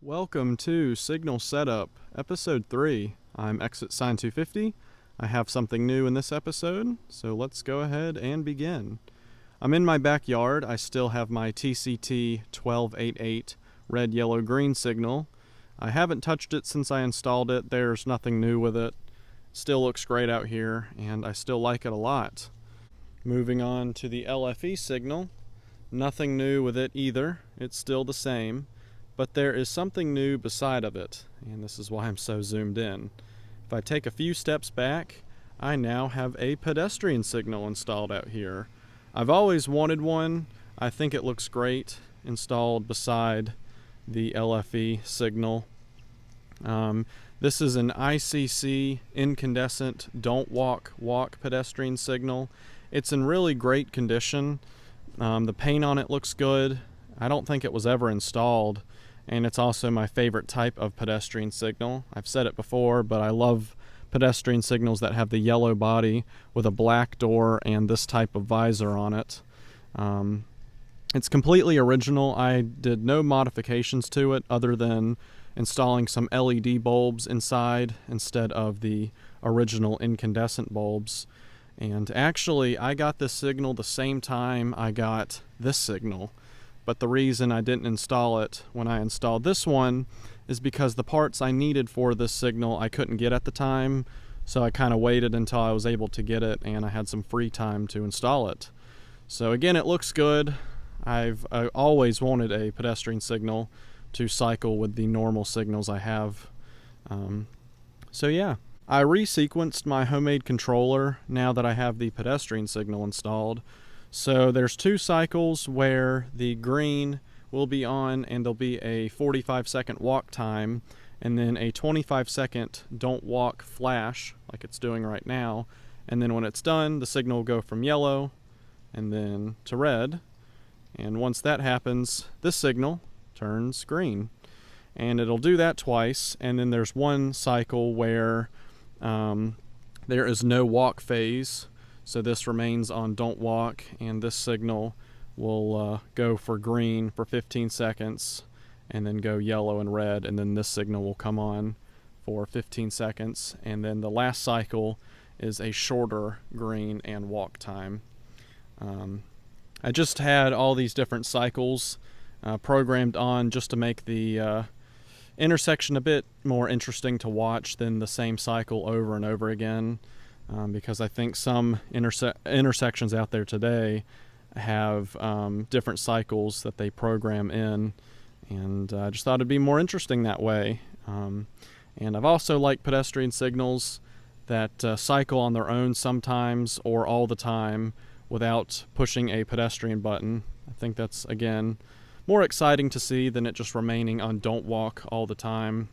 Welcome to Signal Setup, Episode 3. I'm Exit Sign 250. I have something new in this episode, so let's go ahead and begin. I'm in my backyard. I still have my TCT 1288 red, yellow, green signal. I haven't touched it since I installed it. There's nothing new with it. Still looks great out here, and I still like it a lot. Moving on to the LFE signal. Nothing new with it either. It's still the same. But there is something new beside of it, and this is why I'm so zoomed in. If I take a few steps back, I now have a pedestrian signal installed out here. I've always wanted one. I think it looks great installed beside the LFE signal. This is an ICC incandescent don't walk pedestrian signal. It's in really great condition. The paint on it looks good. I don't think it was ever installed. And it's also my favorite type of pedestrian signal. I've said it before, but I love pedestrian signals that have the yellow body with a black door and this type of visor on it. It's completely original. I did no modifications to it other than installing some LED bulbs inside instead of the original incandescent bulbs. And actually, I got this signal the same time I got this signal. But the reason I didn't install it when I installed this one is because the parts I needed for this signal I couldn't get at the time, so I kind of waited until I was able to get it and I had some free time to install it. So again, it looks good. I always wanted a pedestrian signal to cycle with the normal signals I have. So yeah, I resequenced my homemade controller now that I have the pedestrian signal installed. So there's two cycles where the green will be on and there'll be a 45-second walk time and then a 25-second don't walk flash like it's doing right now. And then when it's done, the signal will go from yellow and then to red. And once that happens, this signal turns green. And it'll do that twice. And then there's one cycle where there is no walk phase. So this remains on don't walk, and this signal will go for green for 15 seconds and then go yellow and red, and then this signal will come on for 15 seconds. And then the last cycle is a shorter green and walk time. I just had all these different cycles programmed on just to make the intersection a bit more interesting to watch than the same cycle over and over again. Because I think some intersections out there today have different cycles that they program in, and I just thought it'd be more interesting that way. And I've also liked pedestrian signals that cycle on their own sometimes or all the time without pushing a pedestrian button. I think that's, again, more exciting to see than it just remaining on don't walk all the time.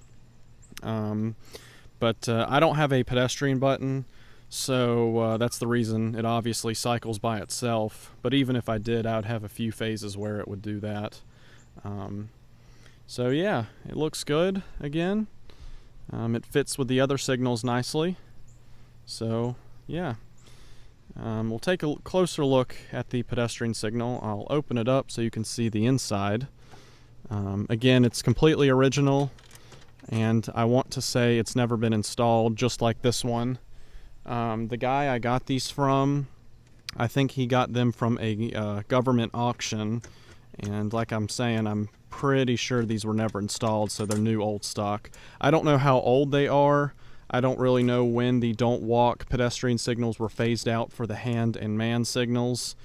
But I don't have a pedestrian button. So that's the reason it obviously cycles by itself. But even if I did, I would have a few phases where it would do that. So yeah, it looks good again. It fits with the other signals nicely. So yeah, we'll take a closer look at the pedestrian signal. I'll open it up so you can see the inside. Again, it's completely original. And I want to say it's never been installed just like this one. The guy I got these from, I think he got them from a government auction, and like I'm saying, I'm pretty sure these were never installed, so they're new old stock. I don't know how old they are. I don't really know when the don't walk pedestrian signals were phased out for the hand and man signals.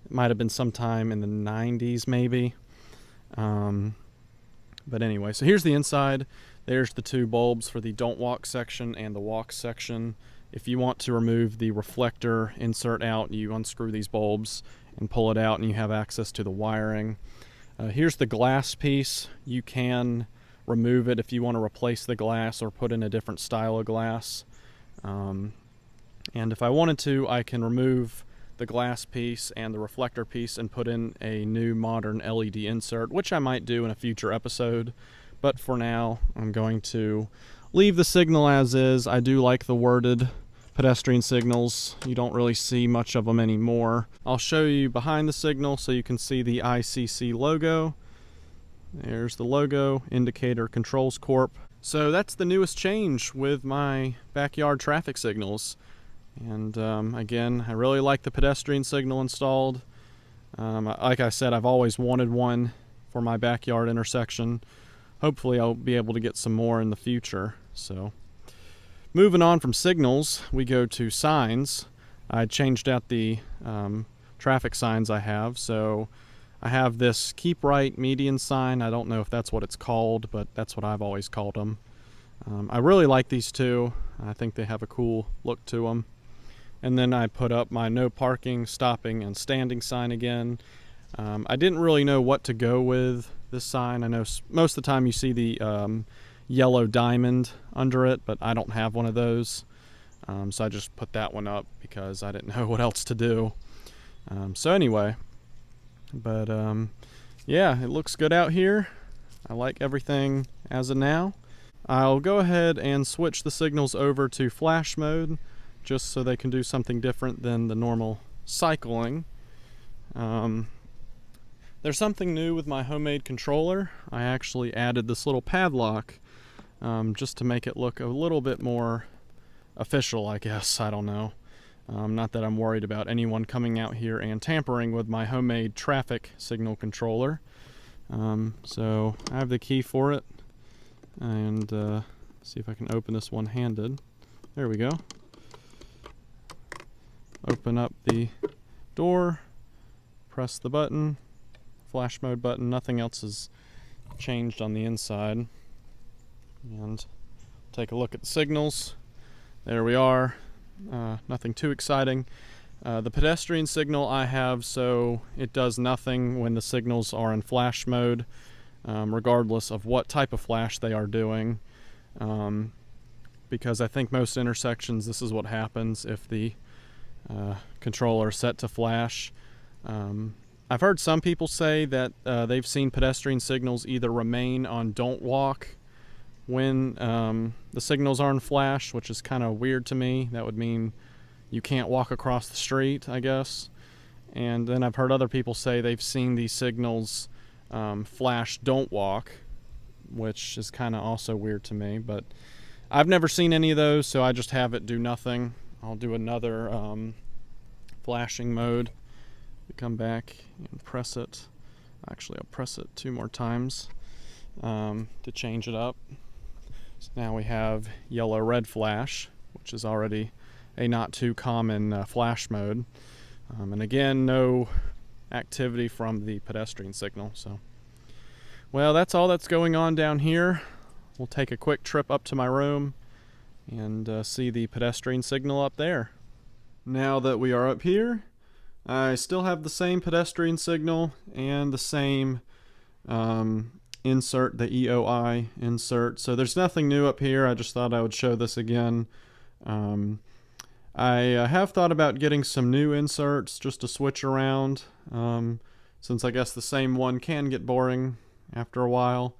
It might have been sometime in the 90s maybe. But anyway, so here's the inside. There's the two bulbs for the don't walk section and the walk section. If you want to remove the reflector insert out, you unscrew these bulbs and pull it out and you have access to the wiring. Here's the glass piece. You can remove it if you want to replace the glass or put in a different style of glass. And if I wanted to, I can remove the glass piece and the reflector piece and put in a new modern LED insert, which I might do in a future episode. But for now, I'm going to leave the signal as is. I do like the worded pedestrian signals. You don't really see much of them anymore. I'll show you behind the signal so you can see the ICC logo. There's the logo, Indicator Controls Corp. So that's the newest change with my backyard traffic signals. And again, I really like the pedestrian signal installed. Like I said, I've always wanted one for my backyard intersection. Hopefully I'll be able to get some more in the future. So moving on from signals, we go to signs. I changed out the traffic signs I have. So I have this keep right median sign. I don't know if that's what it's called, but that's what I've always called them. I really like these two. I think they have a cool look to them. And then I put up my no parking, stopping, and standing sign again. I didn't really know what to go with this sign. I know most of the time you see the yellow diamond under it, but I don't have one of those. So I just put that one up because I didn't know what else to do. So anyway, but yeah, it looks good out here. I like everything as of now. I'll go ahead and switch the signals over to flash mode just so they can do something different than the normal cycling. There's something new with my homemade controller. I actually added this little padlock just to make it look a little bit more official, I guess. I don't know. Not that I'm worried about anyone coming out here and tampering with my homemade traffic signal controller. So I have the key for it, and see if I can open this one-handed. There we go. Open up the door, press the button, flash mode button. Nothing else has changed on the inside. And take a look at the signals. There we are. Nothing too exciting. The pedestrian signal I have, so it does nothing when the signals are in flash mode, regardless of what type of flash they are doing. Because I think most intersections, this is what happens if the controller is set to flash. I've heard some people say that they've seen pedestrian signals either remain on don't walk when the signals are in flash, which is kind of weird to me. That would mean you can't walk across the street, I guess. And then I've heard other people say they've seen these signals flash don't walk, which is kind of also weird to me. But I've never seen any of those, so I just have it do nothing. I'll do another flashing mode. Come back and press it. Actually, I'll press it 2 more times to change it up. So now we have yellow-red flash, which is already a not too common flash mode. And again, no activity from the pedestrian signal. So, well, that's all that's going on down here. We'll take a quick trip up to my room and see the pedestrian signal up there. Now that we are up here, I still have the same pedestrian signal and the same insert, the EOI insert. So there's nothing new up here. I just thought I would show this again. I have thought about getting some new inserts just to switch around, since I guess the same one can get boring after a while.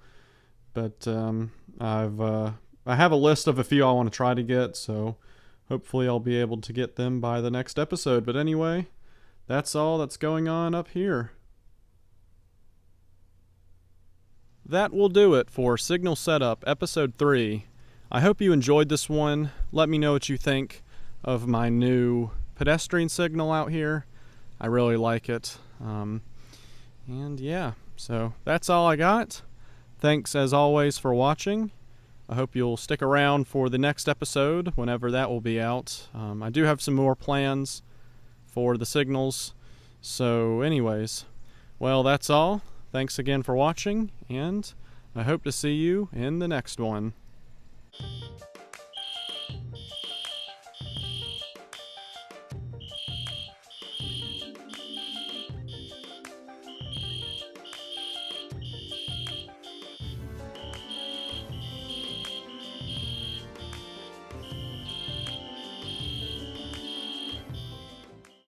But I have a list of a few I want to try to get, so hopefully I'll be able to get them by the next episode. But anyway, that's all that's going on up here. That will do it for Signal Setup Episode 3. I hope you enjoyed this one. Let me know what you think of my new pedestrian signal out here. I really like it. And yeah, so that's all I got. Thanks as always for watching. I hope you'll stick around for the next episode, whenever that will be out. I do have some more plans for the signals. So anyways, well, that's all. Thanks again for watching, and I hope to see you in the next one.